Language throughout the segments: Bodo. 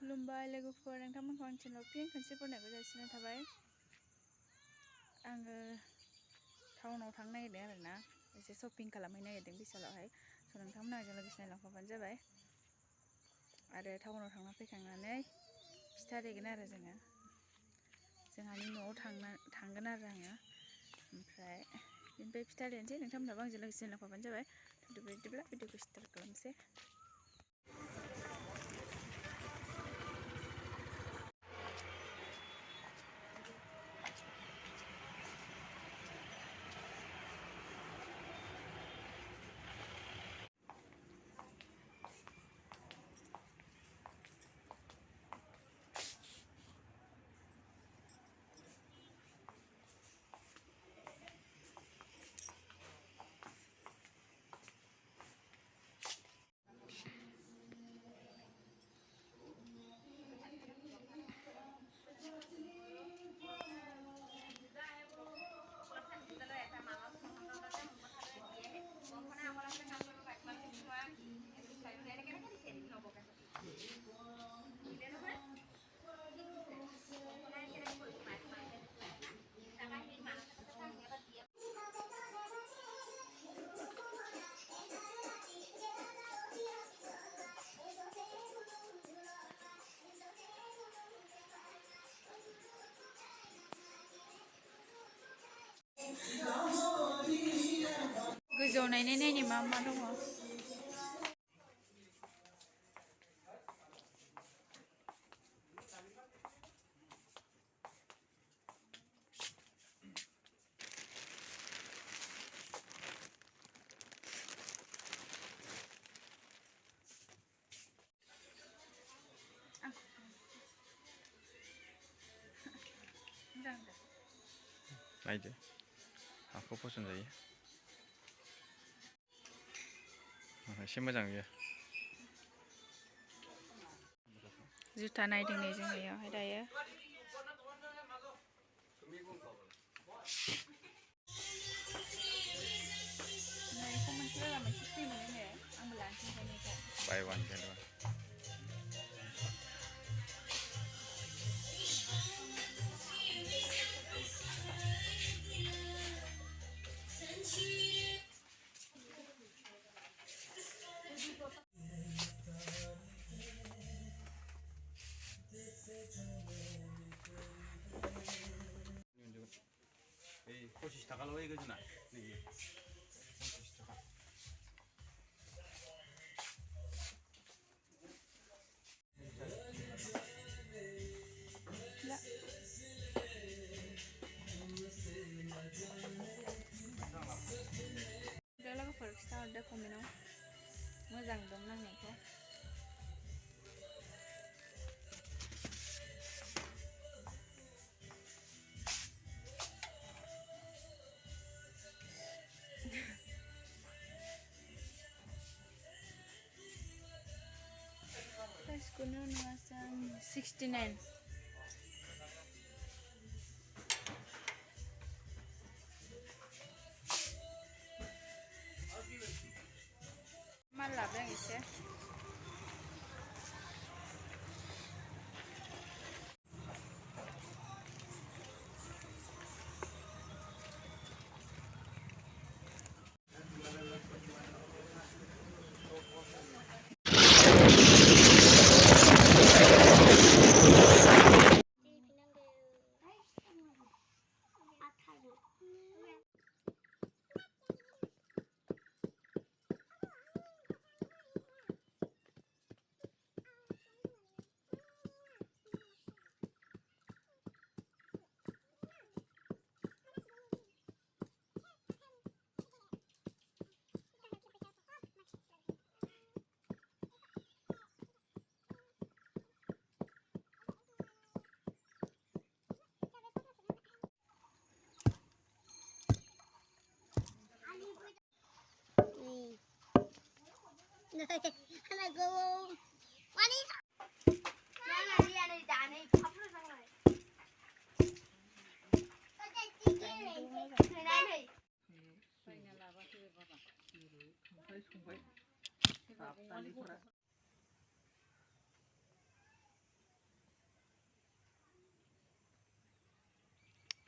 खुलुमबाय लोगोफोर, नोंथांमोनखौ आं चेनेलाव फिन खनसे बरायनायखौ जासिनाय थाबाय। आङो टाउनाव थांनो नागिरदों आरोना, एसे शपिं खालामहैनो नागिरदों बिशालावहाय। स' नोंथांमोना आंजों लोगोसे नायलांफाबानो जाबाय। आरो टाउनाव थांना फैखांनानै फिथा देगोन आरो जोंहानि न'आव थांगोन आरो आङो। ओमफ्राय बेनिफ्राय फिथा देनोसै, नोंथांमोनाबो आंजों लोगोसे नायलांफाबानो जाबाय। बिदिब्ला भिडिअखौ स्टार्ट खालामसै। गोजौआव नायनाय मा दङ। नायदो हाखौ फसन जायो, एसे मोजां बियो। जुथा नायदों नै जोंनियावहाय दायो। बेखौ मोनसे बायबा मोनसे फ्रि मोनो, आंबो लानोसै ओंखायनो। बाय वान गेट वान। पसिस थाखाल' होयो गोजोना नैबे 25 थाखा। लोगोफोर खिन्थाहरदो कमेन्टआव मोजां दं नांनायखौ। प्राइसखौनो नुवासै आं, 69। माल लाबोदों एसे।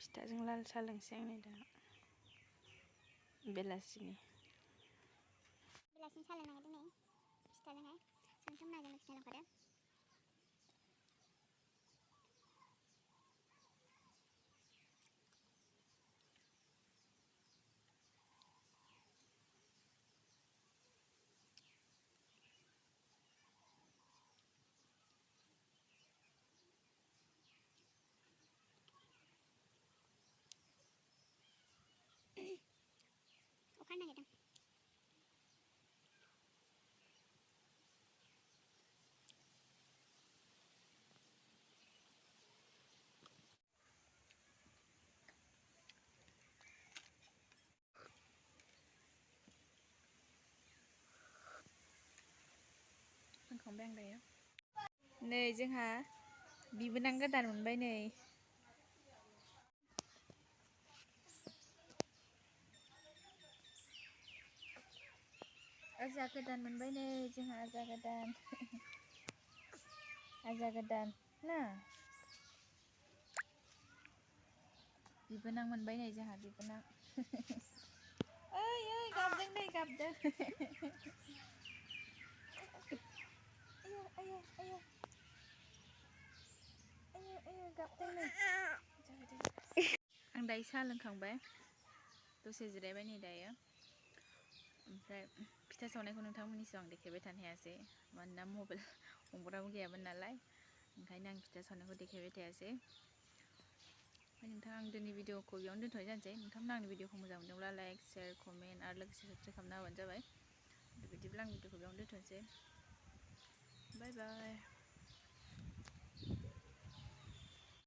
फिथाजों लाल साहा लोंसै आं नै दा बेलासिनि साहा लोंनो नागिरदों नै फिथाजोंहाय नोंथांमोना जोंनो खिन्थालांखादो। अखा हानो नागिरदों। लोंखांबाय आं दायो। नै जोंहा बिबोनां गोदान मोनबाय नै। आजा गोदान मोनबाय नै जोंहा आजा गोदान आजा गोदान ना बिबोनां मोनबाय नै जोंहा बिबोनां ओइ ओइ गाबदों नै गाबदों आयौ आयौ आयौ आयौ आयौ गाबदों नै आं दायो साहा लोंखांबाय दसे जिरायबाय नै दायो ओमफ्राय फिथा सावनायखौ नोंथांमोननि सिगाङाव आं देखायबाय थानो हायासै मानोना मबाइल हमग्राबो गैयामोन नालाय ओंखायनो आं फिथा सावनायखौ देखायबाय थायासै। ओमफ्राय नोंथां आं दिनै भिडिअखौ बेयावनो दोनथ'नाय जानोसै। नोंथांमोना आंनि भिडिअखौ मोजां मोनदोंब्ला लाइक शेयार कमेन्ट आरो लोगोसे साबस्क्राइब खालामना होबानो जाबाय। बिदिब्ला आं भिडिअखौ बेयावनो दोनथ'नोसै। बाय बाय।